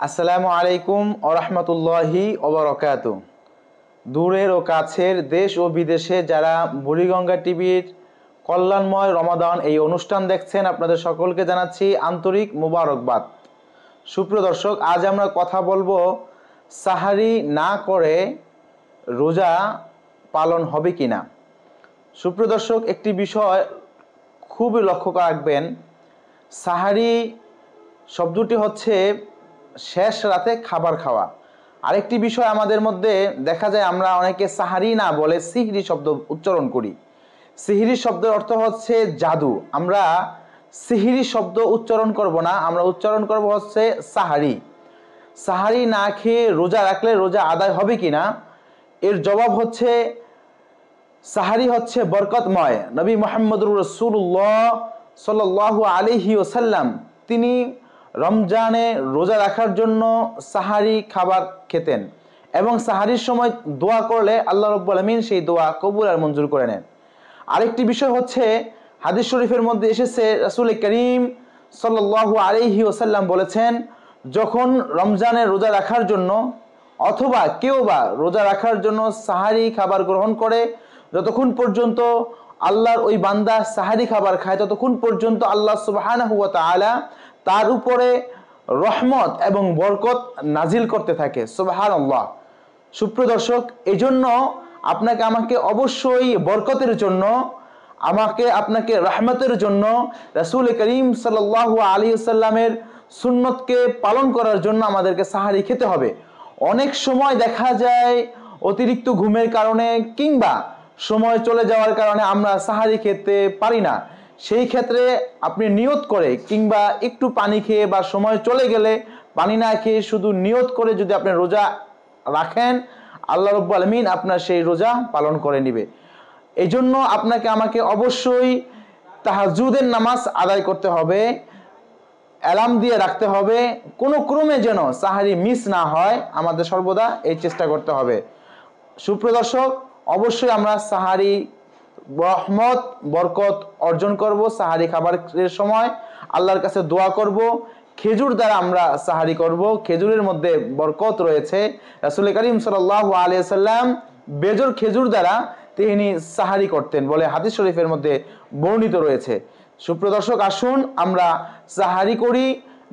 আসসালামু আলাইকুম ওয়া রাহমাতুল্লাহি ওয়া বারাকাতুহু। দূরের ও কাছের দেশ ও বিদেশে যারা বুড়িগঙ্গা টিভির কল্যাণময় রমাদান এই অনুষ্ঠান দেখছেন, আপনাদের সকলকে জানাচ্ছি আন্তরিক মুবারকবাদ। সুপ্রিয় দর্শক, আজ আমরা কথা বলবো সাহারি না করে রোজা পালন হবে কিনা। সুপ্রিয় দর্শক, একটি বিষয় খুবই লক্ষ্য রাখবেন। সাহারি শব্দটি হচ্ছে শেষ রাতে খাবার খাওয়া। আরেকটি বিষয় আমাদের মধ্যে দেখা যায়, আমরা অনেকে সাহারি না বলে সিহরি শব্দ উচ্চারণ করি। সিহরি শব্দের অর্থ হচ্ছে জাদু। আমরা সিহরি শব্দ উচ্চারণ করব না, আমরা উচ্চারণ করব হচ্ছে সাহারি। সাহারি না খেয়ে রোজা রাখলে রোজা আদায় হবে কিনা, এর জবাব হচ্ছে সাহারি হচ্ছে বরকতময়। নবী মুহাম্মদুর রাসূলুল্লাহ সাল্লাল্লাহু আলাইহি ওয়াসাল্লাম তিনি রমজানে রোজা রাখার জন্য সাহারি খাবার খেতেন এবং সাহারির সময় দোয়া করলে আল্লাহ রাব্বুল আলামিন সেই দোয়া কবুল আর মঞ্জুর করে নেন। আরেকটি বিষয় হচ্ছে, হাদিস শরীফের মধ্যে এসেছে রাসূল করিম সাল্লাল্লাহু আলাইহি ওয়াসাল্লাম বলেছেন, যখন রমজানে রোজা রাখার জন্য অথবা কেউ বা রোজা রাখার জন্য সাহারি খাবার গ্রহণ করে, যতক্ষণ পর্যন্ত আল্লাহর ওই বান্দা সাহারি খাবার খায় ততক্ষণ পর্যন্ত আল্লাহ সুবহানাহু ওয়া তাআলা তার উপরে রহমত এবং বরকত নাজিল করতে থাকে। সুবহানাল্লাহ। সুপ্রিয় দর্শক, এই জন্য আপনাকে আমাকে অবশ্যই বরকতের জন্য, আপনাকে রহমতের জন্য রাসূল করিম সাল্লাল্লাহু আলাইহি ওয়াসাল্লামের সুন্নতকে পালন করার জন্য আমাদেরকে সাহারি খেতে হবে। অনেক সময় দেখা যায় অতিরিক্ত ঘুমের কারণে কিংবা সময় চলে যাওয়ার কারণে আমরা সাহারি খেতে পারি না। সেই ক্ষেত্রে আপনি নিয়ত করে কিংবা একটু পানি খেয়ে বা সময় চলে গেলে পানি না খেয়ে শুধু নিয়ত করে যদি আপনি রোজা রাখেন, আল্লাহ রাব্বুল আলামিন আপনার সেই রোজা পালন করে নেবে। এই জন্য আপনাকে আমাকে অবশ্যই তাহাজ্জুদের নামাজ আদায় করতে হবে, অ্যালার্ম দিয়ে রাখতে হবে, কোনো ক্রমে যেন সাহারি মিস না হয়, আমাদের সর্বদা এই চেষ্টা করতে হবে। সুপ্রিয় দর্শক, অবশ্যই আমরা সাহারি রহমত বরকত অর্জন করব। সাহারি খাবারের সময় আল্লাহর কাছে দোয়া করব। খেজুর দ্বারা আমরা সাহারি করব, খেজুরের মধ্যে বরকত রয়েছে। রাসূল করিম সাল্লাল্লাহু আলাইহি ওয়াসাল্লাম বেজোর খেজুর দ্বারা তিনি সাহারি করতেন বলে হাদিস শরীফের মধ্যে বর্ণিত রয়েছে। সুপ্রিয় দর্শক, আসুন আমরা সাহারি করি,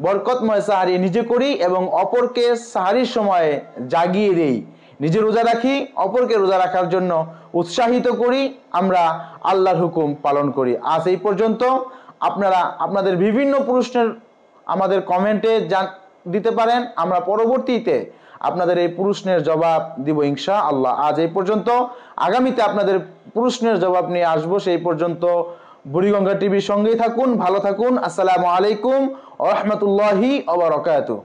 বরকতময় সাহারি নিজে করি এবং অপরকে সাহারির সময়ে জাগিয়ে দেই। নিজে রোজা রাখি, অপরকে রোজা রাখার জন্য উৎসাহিত করি, আমরা আল্লাহর হুকুম পালন করি। আজ এই পর্যন্ত। আপনারা আপনাদের বিভিন্ন প্রশ্নের আমাদের কমেন্টে দিতে পারেন, আমরা পরবর্তীতে আপনাদের এই প্রশ্নের জবাব দিব ইনশাআল্লাহ। আজ এই পর্যন্ত, আগামীতে আপনাদের প্রশ্নের জবাব নিয়ে আসবো। সেই পর্যন্ত বুড়িগঙ্গা টিভির সঙ্গেই থাকুন, ভালো থাকুন। আসসালামু আলাইকুম ওয়া রাহমাতুল্লাহি ওয়া বারাকাতুহু।